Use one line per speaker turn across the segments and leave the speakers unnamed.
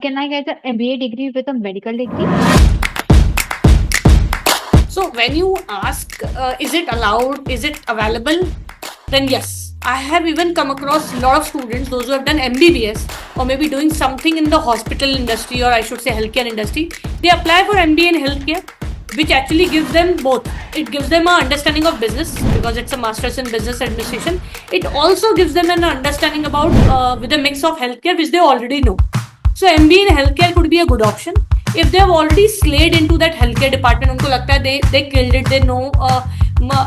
Can I get an MBA degree with a medical degree?
So when you ask, is it allowed, is it available, then yes. I have even come across a lot of students, those who have done MBBS or maybe doing something in the hospital industry, or I should say healthcare industry. They apply for MBA in healthcare, which actually gives them both. It gives them an understanding of business because it's a master's in business administration. It also gives them an understanding about with a mix of healthcare, which they already know. So MBA in healthcare could be a good option. If they have already slayed into that healthcare department, उनको लगता है they killed it, they know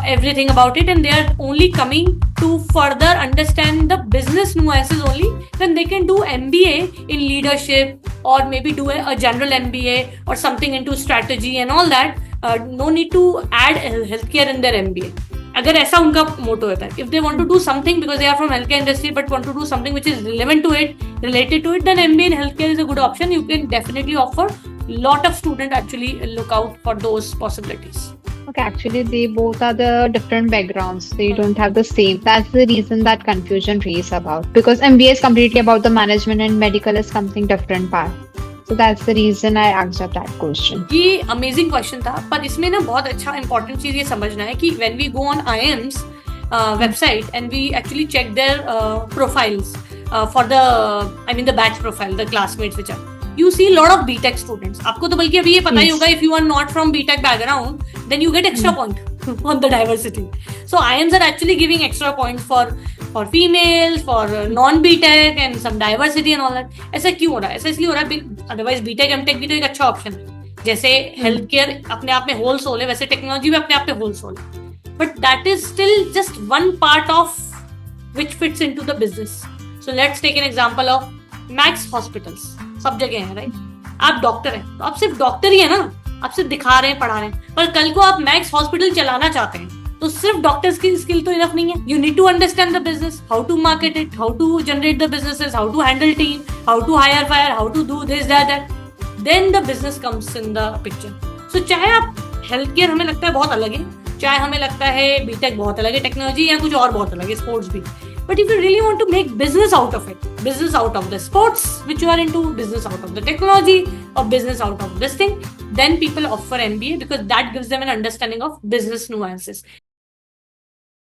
everything about it, and they are only coming to further understand the business nuances only, then they can do MBA in leadership or maybe do a general MBA or something into strategy and all that. No need to add healthcare in their MBA. अगर ऐसा उनका मोटो होता है, if they want to do something because they are from healthcare industry but want to do something which is relevant to it, related to it, then MBA in healthcare is a good option. You can definitely offer. Lot of students actually look out for those possibilities.
Okay, actually, they both are the different backgrounds. They don't have the same. That's the reason that confusion raised about. Because MBA is completely about the management and medical is something different part. So that's the reason I answered that question.
ये amazing question था, पर इसमें ना बहुत अच्छा important चीज ये समझना है कि when we go on IIM's website and we actually check their profiles for the batch profile, the classmates which are, you see a lot of BTech students. आपको तो बल्कि अभी ये पता ही होगा, if you are not from BTech background, then you get extra point on the diversity. So IIMs are actually giving extra points for females, for non-BTech and some diversity and all that. ऐसा क्यों हो रहा है? ऐसा इसलिए हो रहा है, अदरवाइज BTech MTech भी तो एक अच्छा ऑप्शन है. जैसे हेल्थ केयर अपने आप में होल सोल है, वैसे टेक्नोलॉजी भी अपने आप में होल सोल है. But that is still just one part of which fits into the business. So let's take an example of Max Hospitals. सब जगह है, राइट? आप डॉक्टर हैं तो आप सिर्फ डॉक्टर ही है ना, आप सिर्फ दिखा रहे हैं, पढ़ा रहे हैं. पर कल को आप मैक्स हॉस्पिटल चलाना चाहते हैं तो सिर्फ डॉक्टर्स की स्किल तो इनफ नहीं है. You need to understand the business, how to market it, how to generate the businesses, how to handle team, how to hire fire, how to do this that. Then the business comes in the picture. सो चाहे आप health care हमें लगता है बहुत अलग है, चाहे हमें लगता है बीटेक बहुत अलग है, टेक्नोलॉजी या कुछ और बहुत अलग है, स्पोर्ट्स भी. But if you really want to make business out of it, business out of the sports which you are into, business out of the technology, or business out of this thing, then people offer MBA because that gives them an understanding of business nuances.